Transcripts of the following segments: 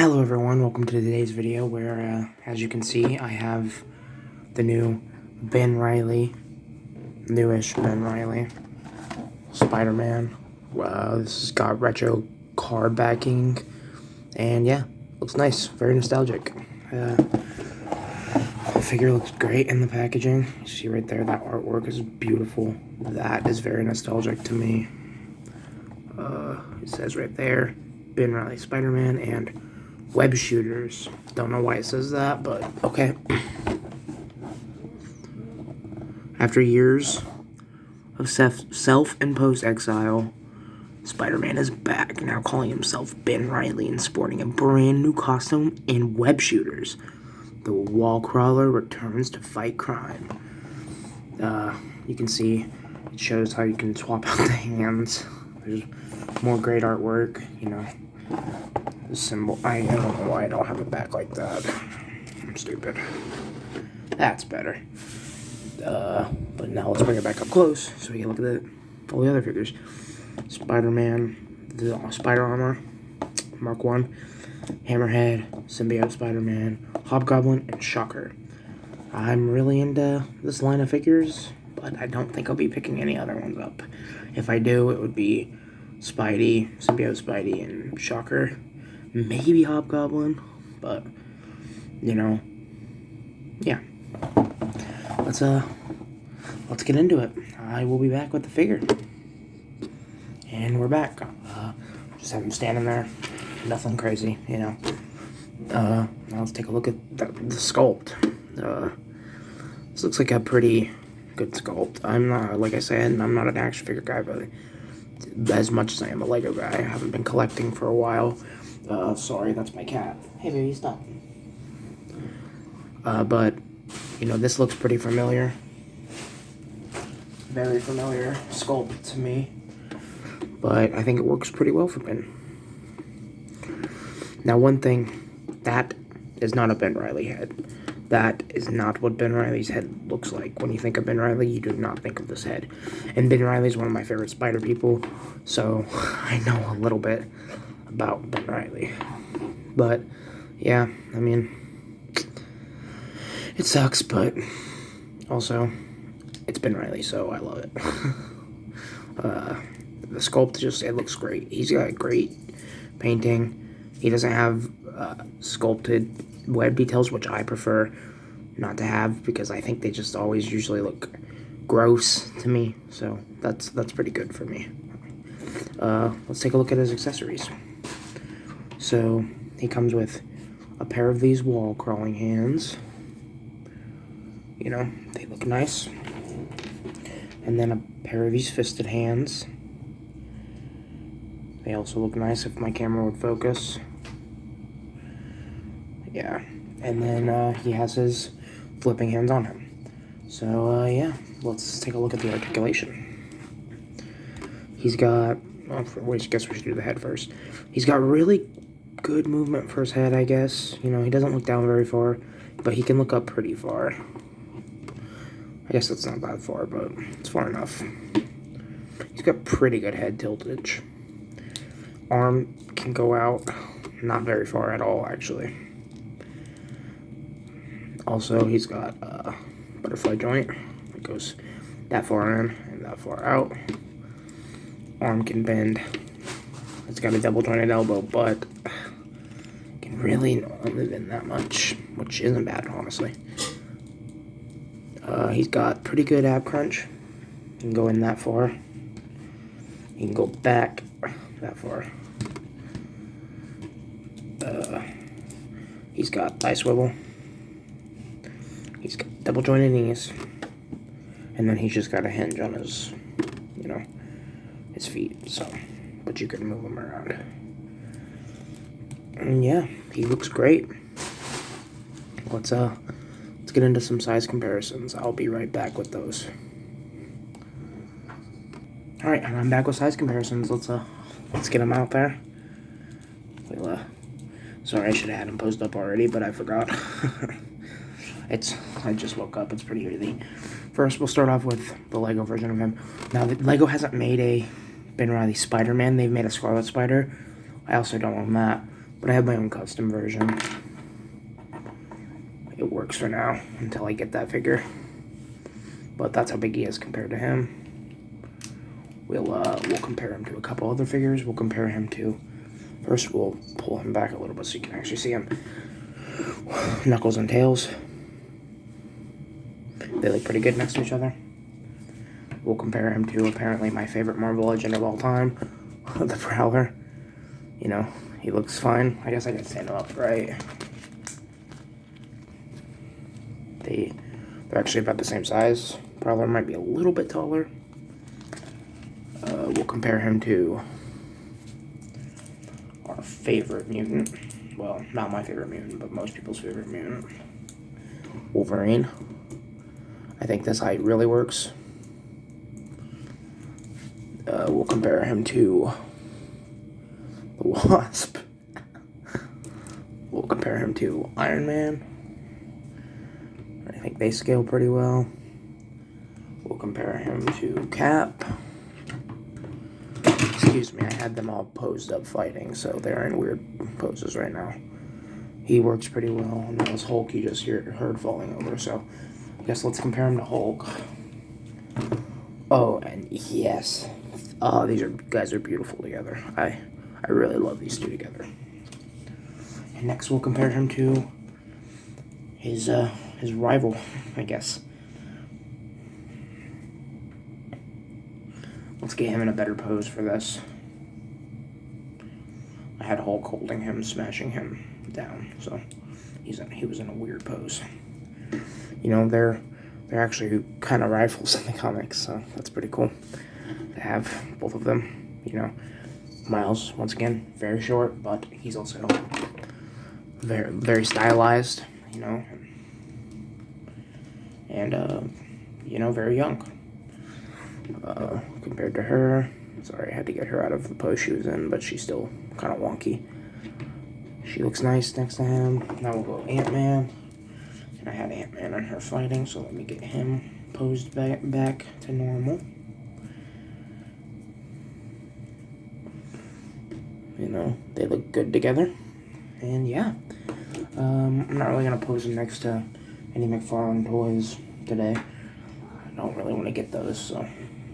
Hello everyone, welcome to today's video where, as you can see, I have the new Reilly, newish Reilly, Spider-Man. This has got retro card backing, and yeah, looks nice, very nostalgic. The figure looks great in the packaging. You see right there, that artwork is beautiful. That is very nostalgic to me. It says right there, Reilly Spider-Man, and web shooters. Don't know why it says that, but okay. After years of self-imposed exile, Spider-Man is back, now calling himself Reilly and sporting a brand new costume and web shooters. The wall crawler returns to fight crime. You can see it shows how you can swap out the hands. There's more great artwork, you know. The symbol, I don't know why I don't have it back like that. I'm stupid. That's better. But now let's bring it back up close so we can look at all the other figures. Spider-Man, the spider armor, Mark 1, Hammerhead, Symbiote Spider-Man, Hobgoblin, and Shocker. I'm really into this line of figures, but I don't think I'll be picking any other ones up. If I do, it would be Spidey, Symbiote Spidey, and Shocker. Maybe Hobgoblin, but, you know, yeah. Let's get into it. I will be back with the figure. And we're back. Just have him standing there. Nothing crazy, you know. Now let's take a look at the sculpt. This looks like a pretty good sculpt. I'm not, like I said, I'm not an action figure guy, but as much as I am a Lego guy, I haven't been collecting for a while. Sorry, that's my cat. Hey, baby, stop. But, you know, this looks pretty familiar. Very familiar sculpt to me. But I think it works pretty well for Ben. Now, one thing, that is not a Reilly head. That is not what Reilly's head looks like. When you think of Reilly, you do not think of this head. And Reilly is one of my favorite spider people, so I know a little bit about Reilly. But, yeah, I mean, it sucks, but also, it's Reilly, so I love it. The sculpt just, it looks great. He's got great painting. He doesn't have sculpted web details, which I prefer not to have because I think they just always usually look gross to me. So that's pretty good for me. Let's take a look at his accessories. So he comes with a pair of these wall crawling hands. You know, they look nice. And then a pair of these fisted hands. They also look nice if my camera would focus. Yeah, and then he has his flipping hands on him. So, yeah, let's take a look at the articulation. He's got, well, I guess we should do the head first. He's got really good movement for his head, I guess. You know, he doesn't look down very far, but he can look up pretty far. I guess that's not that far, but it's far enough. He's got pretty good head tiltage. Arm can go out, not very far at all, actually. Also, he's got a butterfly joint that goes that far in and that far out. Arm can bend. It's got a double jointed elbow, but can really only bend that much, which isn't bad, honestly. He's got pretty good ab crunch. He can go in that far. He can go back that far. He's got thigh swivel. He's got double jointed knees. And then he's just got a hinge on his, you know, his feet. So, but you can move him around. And yeah, he looks great. Let's get into some size comparisons. I'll be right back with those. Alright, and I'm back with size comparisons. Let's get them out there. Sorry, I should have had him posed up already, but I forgot. I just woke up. It's pretty easy. First, we'll start off with the Lego version of him. Now, Lego hasn't made a Reilly Spider-Man. They've made a Scarlet Spider. I also don't own that. But I have my own custom version. It works for now until I get that figure. But that's how big he is compared to him. We'll compare him to a couple other figures. We'll compare him to... First, we'll pull him back a little bit so you can actually see him. Knuckles and Tails. They look pretty good next to each other. We'll compare him to apparently my favorite Marvel Legend of all time, the Prowler. You know, he looks fine. I guess I can stand him up, right? They're actually about the same size. Prowler might be a little bit taller. We'll compare him to our favorite mutant. Well, not my favorite mutant, but most people's favorite mutant. Wolverine. I think this height really works. We'll compare him to the Wasp. We'll compare him to Iron Man. I think they scale pretty well. We'll compare him to Cap. Excuse me, I had them all posed up fighting, so they're in weird poses right now. He works pretty well, and that was Hulk you just heard falling over, so I guess let's compare him to Hulk. Oh, and yes. Oh, these guys are beautiful together. I really love these two together. And next we'll compare him to his rival, I guess. Let's get him in a better pose for this. I had Hulk holding him, smashing him down, so he was in a weird pose. You know, they're actually kind of rivals in the comics, so that's pretty cool to have both of them. You know, Miles, once again, very short, but he's also very, very stylized, you know, and you know, very young. Compared to her, sorry, I had to get her out of the pose she was in, but she's still kind of wonky. She looks nice next to him. Now we'll go Ant-Man. And I had Ant-Man and her fighting, so let me get him posed back to normal. You know, they look good together. And yeah, I'm not really going to pose him next to any McFarlane toys today. I don't really want to get those, so...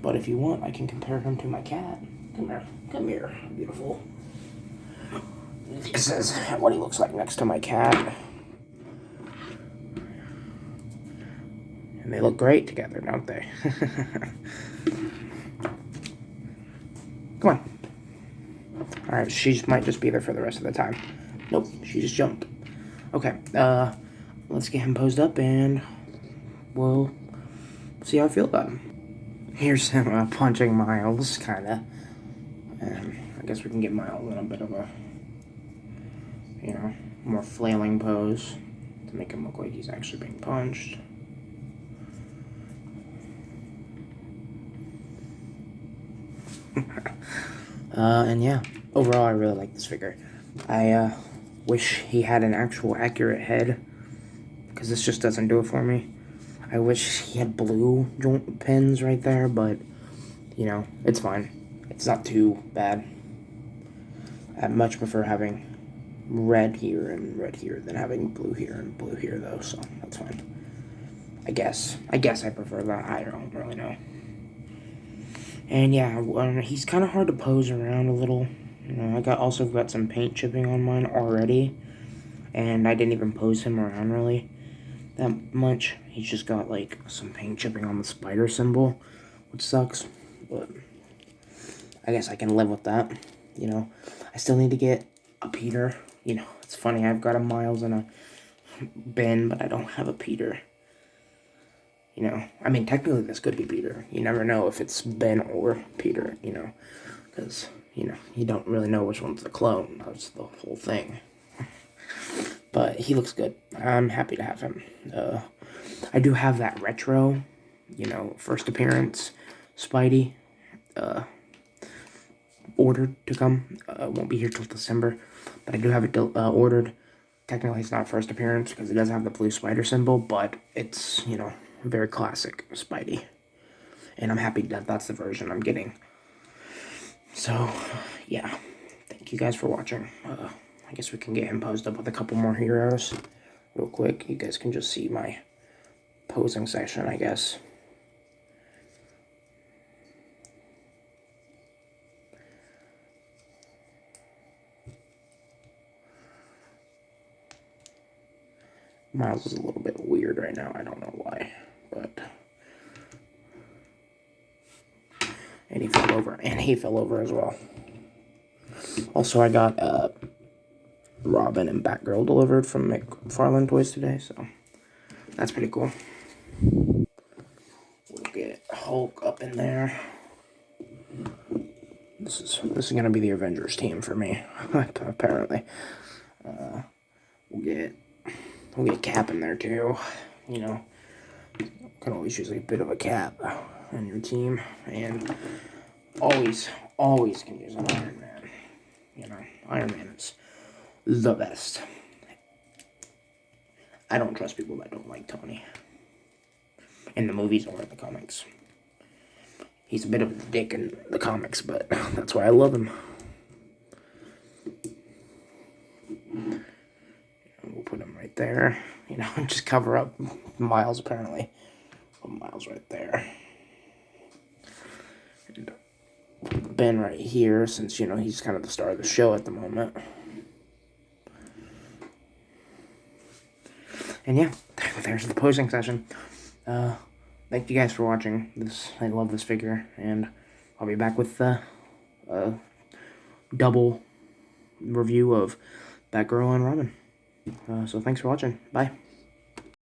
But if you want, I can compare him to my cat. Come here, beautiful. This is what he looks like next to my cat. And they look great together, don't they? Come on. Alright, she might just be there for the rest of the time. Nope, she just jumped. Okay, let's get him posed up and we'll see how I feel about him. Here's him punching Miles, kinda. And I guess we can get Miles in a bit of a, you know, more flailing pose to make him look like he's actually being punched. And yeah, overall I really like this figure. I wish he had an actual accurate head, because this just doesn't do it for me. I wish he had blue joint pins right there, but, you know, it's fine. It's not too bad. I much prefer having red here and red here than having blue here and blue here, though, so that's fine. I guess I prefer that. I don't really know. And yeah, he's kind of hard to pose around a little. You know, I also got some paint chipping on mine already, and I didn't even pose him around really that much. He's just got like some paint chipping on the spider symbol, which sucks, but I guess I can live with that. You know, I still need to get a Peter. You know, it's funny, I've got a Miles and a Ben, but I don't have a Peter. You know, I mean, technically this could be Peter. You never know if it's Ben or Peter, you know, because, you know, you don't really know which one's the clone. That's the whole thing. But he looks good. I'm happy to have him. I do have that retro, you know, first appearance Spidey ordered to come. Won't be here till December, but I do have it ordered. Technically, it's not first appearance because it doesn't have the blue spider symbol, but it's, you know, very classic Spidey. And I'm happy that that's the version I'm getting. So, yeah. Thank you guys for watching. I guess we can get him posed up with a couple more heroes real quick. You guys can just see my posing section, I guess. Miles is a little bit weird right now. I don't know why, but... And he fell over as well. Also, I got Robin and Batgirl delivered from McFarlane Toys today, so that's pretty cool. We'll get Hulk up in there. This is gonna be the Avengers team for me, apparently. We'll get Cap in there too. You know, can always use a bit of a Cap on your team, and always can use an Iron Man. You know, Iron Man is the best. I don't trust people that don't like Tony. In the movies or in the comics. He's a bit of a dick in the comics, but that's why I love him. We'll put him right there. You know, just cover up Miles, apparently. Put Miles right there. And Ben right here, since, you know, he's kind of the star of the show at the moment. And yeah, there's the posing session. Thank you guys for watching this. I love this figure, and I'll be back with a double review of Batgirl and Robin. So thanks for watching. Bye.